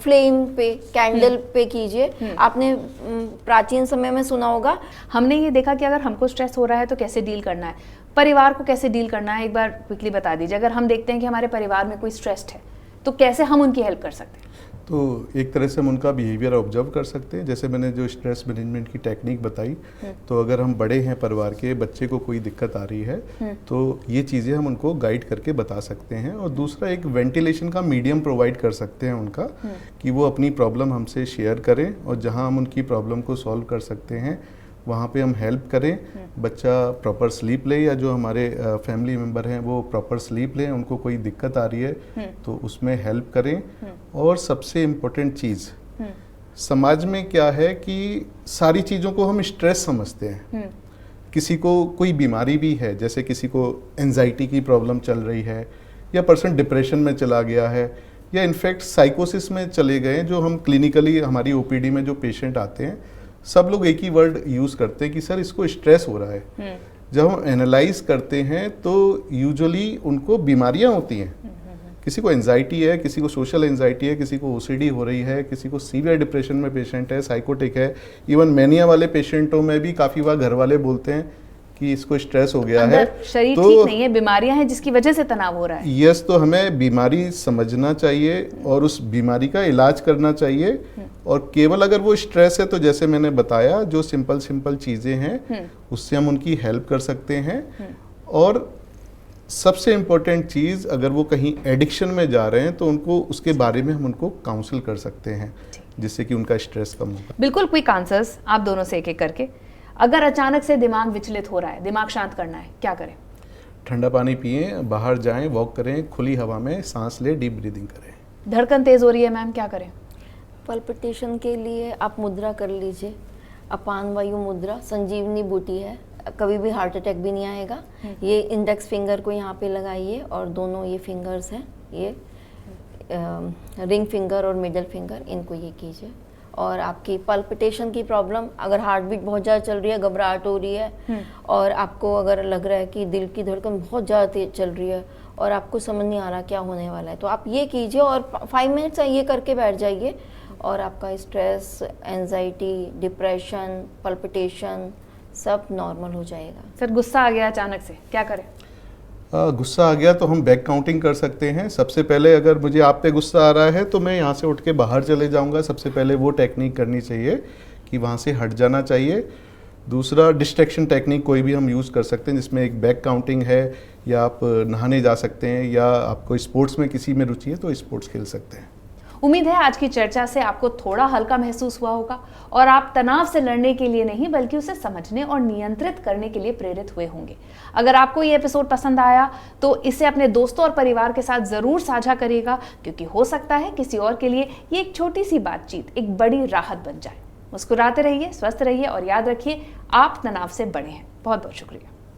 फ्लेम पे, कैंडल पे कीजिए। आपने प्राचीन समय में सुना होगा। हमने ये देखा कि अगर हमको स्ट्रेस हो रहा है तो कैसे डील करना है, परिवार को कैसे डील करना है, एक बार क्विकली बता दीजिए। अगर हम देखते हैं कि हमारे परिवार में कोई स्ट्रेस्ड है तो कैसे हम उनकी हेल्प कर सकते हैं? तो एक तरह से हम उनका बिहेवियर ऑब्जर्व कर सकते हैं। जैसे मैंने जो स्ट्रेस मैनेजमेंट की टेक्निक बताई, तो अगर हम बड़े हैं परिवार के, बच्चे को कोई दिक्कत आ रही है तो ये चीज़ें हम उनको गाइड करके बता सकते हैं। और दूसरा, एक वेंटिलेशन का मीडियम प्रोवाइड कर सकते हैं उनका, कि वो अपनी प्रॉब्लम हमसे शेयर करें, और जहाँ हम उनकी प्रॉब्लम को सॉल्व कर सकते हैं वहाँ पे हम हेल्प करें। बच्चा प्रॉपर स्लीप ले, या जो हमारे फैमिली मेम्बर हैं वो प्रॉपर स्लीप लें, उनको कोई दिक्कत आ रही है तो उसमें हेल्प करें। और सबसे इम्पोर्टेंट चीज़, समाज में क्या है कि सारी चीज़ों को हम स्ट्रेस समझते हैं। किसी को कोई बीमारी भी है, जैसे किसी को एंजाइटी की प्रॉब्लम चल रही है, या पर्सन डिप्रेशन में चला गया है, या इनफैक्ट साइकोसिस में चले गए, जो हम क्लिनिकली हमारी ओपीडी में जो पेशेंट आते हैं, सब लोग एक ही वर्ड यूज़ करते हैं कि सर इसको स्ट्रेस हो रहा है। जब हम एनालाइज करते हैं तो यूजुअली उनको बीमारियां होती हैं। किसी को एंजाइटी है, किसी को सोशल एंजाइटी है, किसी को ओसीडी हो रही है, किसी को सीवियर डिप्रेशन में पेशेंट है, साइकोटिक है। इवन मैनिया वाले पेशेंटों में भी काफ़ी बार घर वाले बोलते हैं कि इसको स्ट्रेस हो गया है, अंदर शरीर ठीक नहीं है, बीमारियां हैं जिसकी वजह से तनाव हो रहा है। यस, तो हमें बीमारी समझना चाहिए और उस बीमारी का इलाज करना चाहिए। और केवल अगर वो स्ट्रेस है तो जैसे मैंने बताया, जो सिंपल चीज़ें हैं उससे हम उनकी हेल्प कर सकते हैं। और सबसे इम्पोर्टेंट चीज़, अगर वो कहीं एडिक्शन में जा रहे हैं तो उनको उसके बारे में हम उनको काउंसिल कर सकते हैं, जिससे कि उनका स्ट्रेस कम होगा। बिल्कुल क्विक आंसर्स आप दोनों से एक एक करके। अगर अचानक से दिमाग विचलित हो रहा है, दिमाग शांत करना है, क्या करें? ठंडा पानी पिएं, बाहर जाएं, वॉक करें, खुली हवा में सांस लें, डीप ब्रीदिंग करें। धड़कन तेज हो रही है मैम, क्या करें? पल्पिटेशन के लिए आप मुद्रा कर लीजिए, अपान वायु मुद्रा, संजीवनी बूटी है, कभी भी हार्ट अटैक भी नहीं आएगा। ये इंडेक्स फिंगर को यहाँ पे लगाइए और दोनों ये फिंगर्स हैं, ये रिंग फिंगर और मिडल फिंगर, इनको ये कीजिए। और आपकी पल्पिटेशन की प्रॉब्लम, अगर हार्ट बीट बहुत ज़्यादा चल रही है, घबराहट हो रही है और आपको अगर लग रहा है कि दिल की धड़कन बहुत ज़्यादा तेज चल रही है और आपको समझ नहीं आ रहा क्या होने वाला है, तो आप ये कीजिए और 5 मिनट्स ये करके बैठ जाइए और आपका स्ट्रेस, एंजाइटी, डिप्रेशन, पल्पिटेशन सब नॉर्मल हो जाएगा। सर गुस्सा आ गया अचानक से, क्या करें? गुस्सा आ गया तो हम बैक काउंटिंग कर सकते हैं। सबसे पहले अगर मुझे आप पे गुस्सा आ रहा है तो मैं यहाँ से उठ के बाहर चले जाऊँगा। सबसे पहले वो टेक्निक करनी चाहिए कि वहाँ से हट जाना चाहिए। दूसरा, डिस्ट्रैक्शन टेक्निक कोई भी हम यूज़ कर सकते हैं, जिसमें एक बैक काउंटिंग है, या आप नहाने जा सकते हैं, या आपको स्पोर्ट्स में किसी में रुचि है तो स्पोर्ट्स खेल सकते हैं। उम्मीद है आज की चर्चा से आपको थोड़ा हल्का महसूस हुआ होगा और आप तनाव से लड़ने के लिए नहीं बल्कि उसे समझने और नियंत्रित करने के लिए प्रेरित हुए होंगे। अगर आपको ये एपिसोड पसंद आया तो इसे अपने दोस्तों और परिवार के साथ जरूर साझा करिएगा, क्योंकि हो सकता है किसी और के लिए ये एक छोटी सी बातचीत एक बड़ी राहत बन जाए। मुस्कुराते रहिए, स्वस्थ रहिए और याद रखिए, आप तनाव से बड़े हैं। बहुत बहुत शुक्रिया।